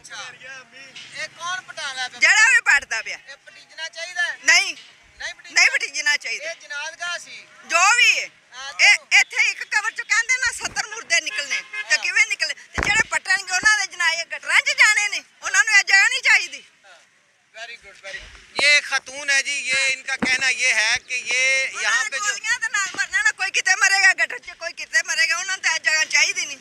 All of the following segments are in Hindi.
अच्छा ये कौन पटांगा जड़ा भी पटदा पिया ये पटीजना चाहिए नहीं नहीं पटीजना चाहिए ये जनाजगाह सी जो भी है ਇੱਥੇ ਇੱਕ ਕਬਰ ਚ ਕਹਿੰਦੇ ਨਾ 70 ਮੁਰਦੇ ਨਿਕਲਨੇ ਤੇ ਕਿਵੇਂ ਨਿਕਲੇ ਤੇ ਜਿਹੜੇ ਪਟਣਗੇ ਉਹਨਾਂ ਦੇ ਜਨਾਜ਼ੇ ਗਟਰਾਂ 'ਚ ਜਾਣੇ ਨੇ ਉਹਨਾਂ ਨੂੰ ਇਹ ਜਗ੍ਹਾ नहीं चाहिए। वेरी गुड ये खतून है जी, ये इनका कहना ये है कि ये यहाँ पे जो मरना ना कोई कितने मरेगा गटर च कोई कितने मरेगा उन्होंने तो जगह चाहिए नहीं।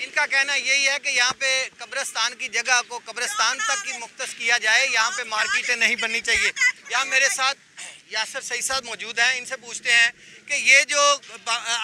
इनका कहना यही है कि यहाँ पे कब्रिस्तान की जगह को कब्रिस्तान तक की मुख्तस किया जाए, यहाँ पे मार्केटें नहीं बननी चाहिए। यहाँ मेरे साथ यासर सही साहब मौजूद हैं, इनसे पूछते हैं कि ये जो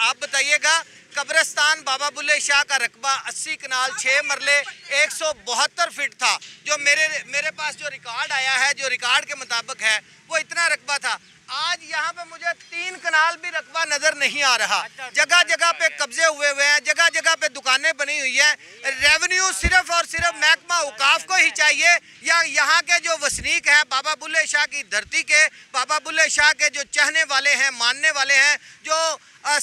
आप बताइएगा कब्रिस्तान बाबा बुल्ले शाह का रकबा 80 कनाल 6 मरले 172 फीट था। जो मेरे पास जो रिकॉर्ड आया है, जो रिकॉर्ड के मुताबिक है, वो इतना रकबा था। आज यहाँ पे मुझे 3 कनाल भी रकबा नजर नहीं आ रहा। जगह जगह पे कब्जे हुए हैं, जगह जगह पे दुकानें बनी हुई हैं। रेवेन्यू सिर्फ और सिर्फ महकमा औकाफ को ही चाहिए या यहाँ के जो वसनीक हैं बाबा बुल्ले शाह की धरती के, बाबा बुल्ले शाह के जो चाहने वाले हैं, मानने वाले हैं, जो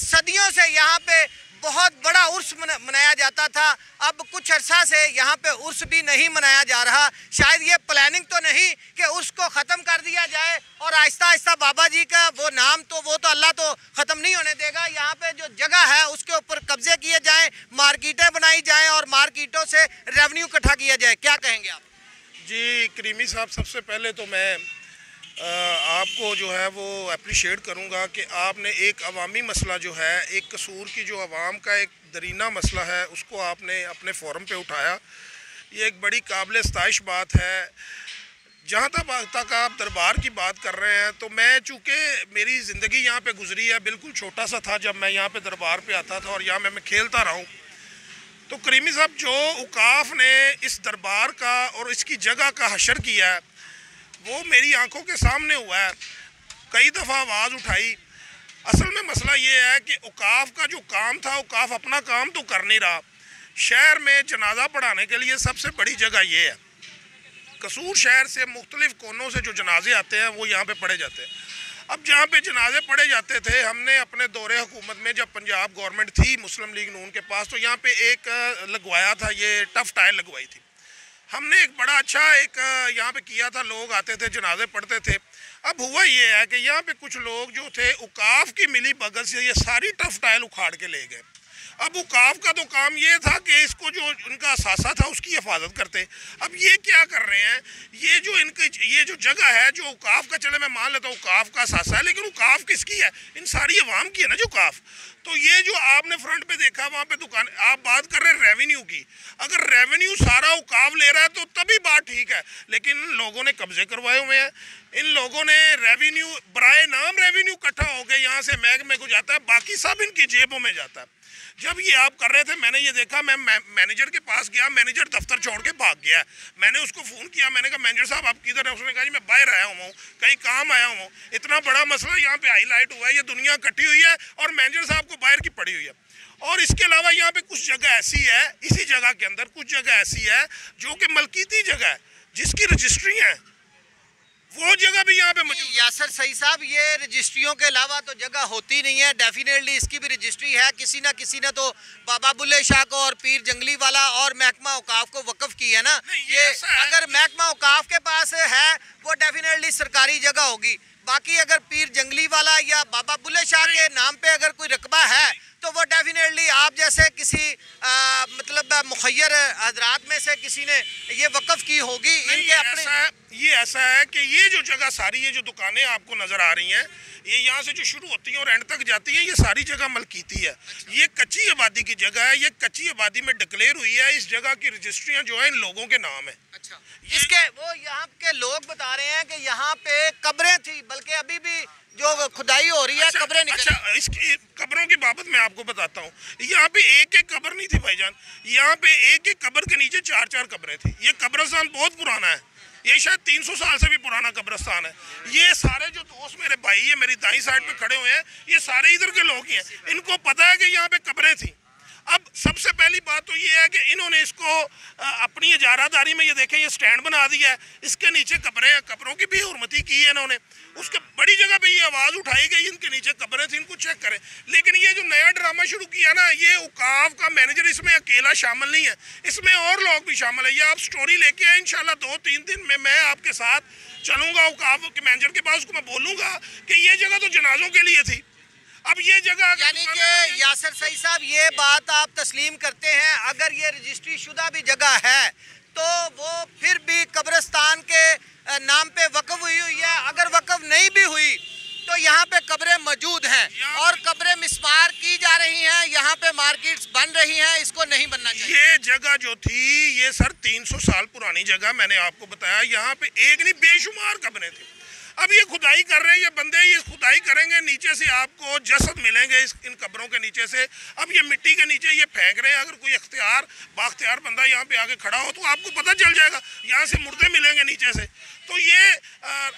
सदियों से यहाँ पे बहुत बड़ा उर्स मनाया जाता था, अब कुछ अरसा से यहाँ पे उर्स भी नहीं मनाया जा रहा। शायद ये प्लानिंग तो नहीं कि उर्स को ख़त्म कर दिया जाए और आहिस्ता आहिस्ता बाबा जी का वो नाम तो वो तो अल्लाह तो ख़त्म नहीं होने देगा। यहाँ पे जो जगह है उसके ऊपर कब्जे किए जाएं, मार्केटें बनाई जाएं और मार्केटों से रेवेन्यू इकट्ठा किया जाए। क्या कहेंगे आप? जी करीमी साहब, सबसे पहले तो मैं आपको जो है वो अप्रिशिएट करूंगा कि आपने एक अवामी मसला जो है, एक कसूर की जो आवाम का एक दरीना मसला है, उसको आपने अपने फोरम पे उठाया। ये एक बड़ी काबिल सताइश बात है। जहाँ तक आप दरबार की बात कर रहे हैं, तो मैं चूँकि मेरी ज़िंदगी यहाँ पे गुजरी है, बिल्कुल छोटा सा था जब मैं यहाँ पे दरबार पे आता था और यहाँ मैं खेलता रहा हूँ। तो करीमी साहब, जो औकाफ ने इस दरबार का और इसकी जगह का हशर किया है, वो मेरी आंखों के सामने हुआ है। कई दफ़ा आवाज़ उठाई। असल में मसला ये है कि औकाफ का जो काम था, औकाफ अपना काम तो कर नहीं रहा। शहर में जनाजा पढ़ाने के लिए सबसे बड़ी जगह ये है। कसूर शहर से मुख्तलिफ़ कोनों से जो जनाजे आते हैं वो यहाँ पे पढ़े जाते हैं। अब जहाँ पे जनाजे पढ़े जाते थे, हमने अपने दौरे हुकूमत में जब पंजाब गवर्नमेंट थी मुस्लिम लीग नून के पास, तो यहाँ पे एक लगवाया था, ये टफ टाइल लगवाई थी। हमने एक बड़ा अच्छा एक यहाँ पे किया था, लोग आते थे, जनाजे पढ़ते थे। अब हुआ ये है कि यहाँ पे कुछ लोग जो थे औकाफ की मिली बगल से ये सारी टफ टाइल उखाड़ के ले गए। अब औकाफ का तो काम ये था कि इसको जो उनका असासा था उसकी हिफाजत करते। अब ये क्या कर रहे हैं, ये जो इनकी ये जो जगह है जो औकाफ का, चले मैं मान लेता हूँ औकाफ का असासा है, लेकिन औकाफ किसकी है? इन सारी अवाम की है ना जो औकाफ। तो ये जो आपने फ्रंट पे देखा वहाँ पे दुकान, आप बात कर रहे हैं रेवेन्यू की। अगर रेवेन्यू सारा औकाफ ले रहा है तो तभी बात ठीक है, लेकिन इन लोगों ने कब्जे करवाए हुए हैं। इन लोगों ने रेवेन्यू बराए नाम रेवेन्यू इकट्ठा हो गया, यहाँ से महकमे को जाता है, बाकी सब इनकी जेबों में जाता है। जब ये आप कर रहे थे, मैंने ये देखा, मैं मैनेजर के पास गया, मैनेजर दफ्तर छोड़ के भाग गया। मैंने उसको फ़ोन किया, मैंने कहा मैनेजर साहब आप किधर है? उसने कहा जी मैं बाहर आया हूँ, कहीं काम आया हूँ। इतना बड़ा मसला यहाँ पे हाईलाइट हुआ है, ये दुनिया इकट्ठी हुई है और मैनेजर साहब को बाहर की पड़ी हुई है। और इसके अलावा यहाँ पे कुछ जगह ऐसी है, इसी जगह के अंदर कुछ जगह ऐसी है जो कि मलकीती जगह है, जिसकी रजिस्ट्री है, वो जगह भी यहाँ पे मौजूद। यासर सही साहब, ये रजिस्ट्रियों के अलावा तो जगह होती नहीं है, डेफिनेटली इसकी भी रजिस्ट्री है। किसी ने तो बाबा बुल्ले शाह को और पीर जंगली वाला और महकमा औकाफ को वक्फ की है ना। ये अगर महकमा औकाफ के पास है वो डेफिनेटली सरकारी जगह होगी। बाकी अगर पीर जंगली वाला या बाबा बुल्ले शाह के नाम पे अगर कोई रकबा है तो वो डेफिनेटली आप जैसे किसी मतलब मुखय्यर हजरात में से किसी ने ये वक्फ की होगी। इनके अपने ये ऐसा है कि ये जो जगह सारी, ये जो दुकानें आपको नज़र आ रही हैं, ये यहाँ से जो शुरू होती हैं और एंड तक जाती हैं, ये सारी जगह मलकीती है। ये कच्ची आबादी की जगह है, ये कच्ची आबादी में डिक्लेयर हुई है। इस जगह की रजिस्ट्रियाँ जो है इन लोगों के नाम है। अच्छा, इसके वो यहाँ के लोग बता रहे हैं कि यहाँ पे कब्रें थी, बल्कि अभी भी जो खुदाई हो रही है कब्रें निकल। अच्छा, इसकी कब्रों की बाबत मैं आपको बताता हूँ। यहाँ पे एक एक कब्र नहीं थी भाईजान, यहाँ पे एक एक कब्र के नीचे 4-4 कब्रें थी। ये कब्रिस्तान बहुत पुराना है, ये शायद 300 साल से भी पुराना कब्रिस्तान है। ये सारे जो दोस्त मेरे भाई है मेरी दाई साइड पे खड़े हुए हैं, ये सारे इधर के लोग ही हैं। इनको पता है कि यहाँ पे कब्रें थी। अब सबसे पहली बात तो ये है कि इन्होंने इसको अपनी इजारादारी में, ये देखें ये स्टैंड बना दिया है, इसके नीचे कब्रें हैं, कब्रों की भी हुर्मती की है इन्होंने। उसके बड़ी जगह पे ये आवाज़ उठाई गई इनके नीचे कब्रें थी, इनको चेक करें। लेकिन ये जो नया ड्रामा शुरू किया ना, ये औकाफ का मैनेजर इसमें अकेला शामिल नहीं है, इसमें और लोग भी शामिल है। ये आप स्टोरी लेके आए, इंशाल्लाह 2-3 दिन में मैं आपके साथ चलूँगा औकाफ के मैनेजर के पास, उसको मैं बोलूँगा कि ये जगह तो जनाजों के लिए थी, अब ये जगह, यानी कि यासर सईद साहब ये बात आप तस्लीम करते हैं, अगर ये रजिस्ट्री शुदा भी जगह है तो वो फिर भी कब्रिस्तान के नाम पे वक्फ हुई है। अगर वक्फ नहीं भी हुई तो यहाँ पे कब्रें मौजूद हैं और कब्रें मिसमार की जा रही हैं, यहाँ पे मार्केट्स बन रही हैं, इसको नहीं बनना चाहिए। ये जगह जो थी ये सर 300 साल पुरानी जगह, मैंने आपको बताया, यहाँ पे एक नहीं बेशुमार कब्रें थी। अब ये खुदाई कर रहे हैं ये बंदे, ये खुदाई करेंगे, नीचे से आपको जसद मिलेंगे इन कब्रों के नीचे से। अब ये मिट्टी के नीचे ये फेंक रहे हैं, अगर कोई बाख्तियार बंदा यहाँ पे आके खड़ा हो तो आपको पता चल जाएगा, यहाँ से मुर्दे मिलेंगे नीचे से। तो ये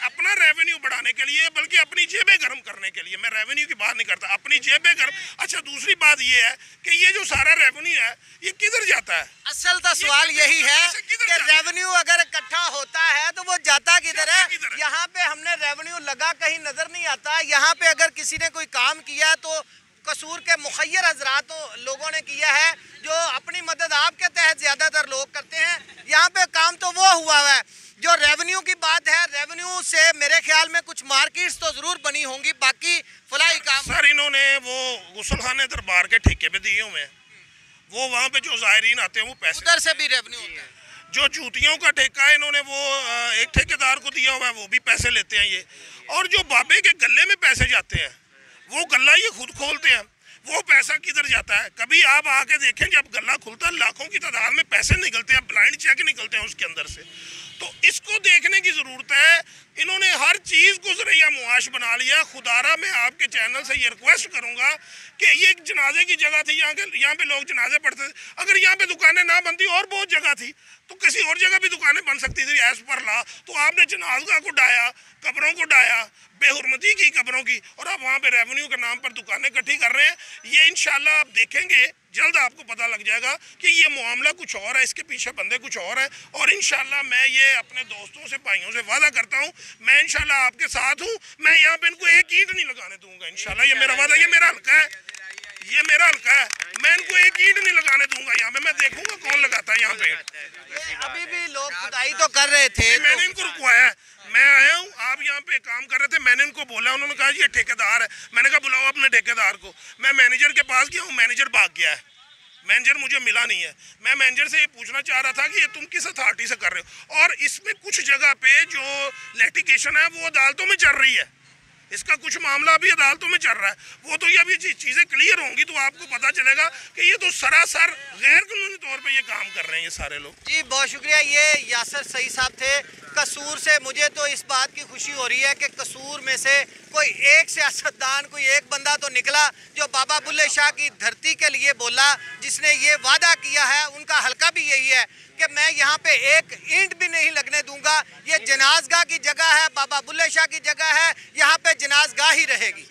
अपना रेवेन्यू बढ़ाने के लिए, बल्कि अपनी जेबें गर्म करने के लिए, मैं रेवेन्यू की बात नहीं करता, अपनी जेबें गर्म। अच्छा, दूसरी बात ये है कि ये जो सारा रेवेन्यू है ये किधर जाता है? असल तो सवाल यही है कि रेवेन्यू अगर इकट्ठा होता है तो वो जाता किधर है? यहाँ पे हमने रेवेन्यू लगा कहीं नजर नहीं आता। यहाँ पे अगर किसी ने कोई काम किया तो कसूर के मुखय्यर हजरात लोगों ने किया है, जो अपनी मदद आपके तहत ज्यादातर लोग करते हैं। यहाँ पे काम तो वो हुआ है। जो रेवेन्यू की बात है, रेवेन्यू से मेरे ख्याल में कुछ मार्केट्स तो जरूर बनी होंगी, बाकी फलाई काम सर इन्होंने वो गुसलखाने दरबार के ठेके पे दिए हुए हैं, वो वहाँ पे जो ज़ायरीन आते हैं वो पैसे, उधर से भी रेवेन्यू होता है। जो जूतियों का ठेका है इन्होंने वो एक ठेकेदार को दिया हुआ है, वो भी पैसे लेते हैं ये। और जो बाबे के गले में पैसे जाते हैं वो गला ये खुद खोलते हैं, वो पैसा किधर जाता है? कभी आप आके देखें, जब गला खुलता है लाखों की तादाद में पैसे निकलते हैं, ब्लाइंड चेक निकलते हैं उसके अंदर से। तो इसको देखने की ज़रूरत है। इन्होंने हर चीज़ को ज़रिया मुआश बना लिया। खुदारा मैं आपके चैनल से ये रिक्वेस्ट करूंगा कि ये एक जनाजे की जगह थी, यहाँ पे लोग जनाजे पढ़ते थे। अगर यहाँ पे दुकानें ना बनती और बहुत जगह थी तो किसी और जगह भी दुकानें बन सकती थी एज पर ला। तो आपने जनाजा को डाया, कब्रों को डाया, बेहुरमती की कब्रों की, और आप वहाँ पे रेवेन्यू के नाम पर दुकानें इकट्ठी कर रहे हैं। ये इंशाल्लाह आप देखेंगे, जल्द आपको पता लग जाएगा कि ये मामला कुछ और है, इसके पीछे बंदे कुछ और है। और इंशाल्लाह मैं ये अपने दोस्तों से, भाइयों से वादा करता हूँ, मैं इंशाल्लाह आपके साथ हूँ। मैं यहाँ पे इनको एक ईंट नहीं लगाने दूंगा इंशाल्लाह, ये मेरा वादा। ये मेरा हल्का है, ये मेरा हल्का है, मैं इनको एक ईंट नहीं लगाने दूंगा यहाँ पे। मैं देखूंगा कौन लगाता है यहाँ पे। अभी भी लोग खुदाई तो कर रहे थे, मैंने इनको रुकवाया, मैं आया हूँ, आप यहाँ पे काम कर रहे थे, मैंने इनको बोला, उन्होंने कहा ये ठेकेदार है। मैंने कहा बुलाओ अपने ठेकेदार को। मैं मैनेजर के पास गया हूँ, मैनेजर भाग गया है, मैनेजर मुझे मिला नहीं है। मैं मैनेजर से ये पूछना चाह रहा था कि ये तुम किस अथॉरिटी से कर रहे हो। और इसमें कुछ जगह पे जो लिटिगेशन है वो अदालतों में चल रही है, इसका कुछ मामला अभी अदालतों में चल रहा है। वो तो ये अभी चीज़ें क्लियर होंगी तो आपको पता चलेगा कि ये तो सरासर गैर कानूनी तौर पे ये काम कर रहे हैं ये सारे लोग। जी बहुत शुक्रिया। ये यासर सईद साहब थे कसूर से। मुझे तो इस बात की खुशी हो रही है कि कसूर में से कोई एक सियासतदान, कोई एक बंदा तो निकला जो बाबा बुल्ले शाह की धरती के लिए बोला, जिसने ये वादा किया है। उनका हल्का भी यही है कि मैं यहाँ पे एक ईंट भी नहीं लगने दूंगा। ये जनाजगाह की जगह है, बाबा बुल्ले शाह की जगह है, यहाँ पे जनाजगाह ही रहेगी।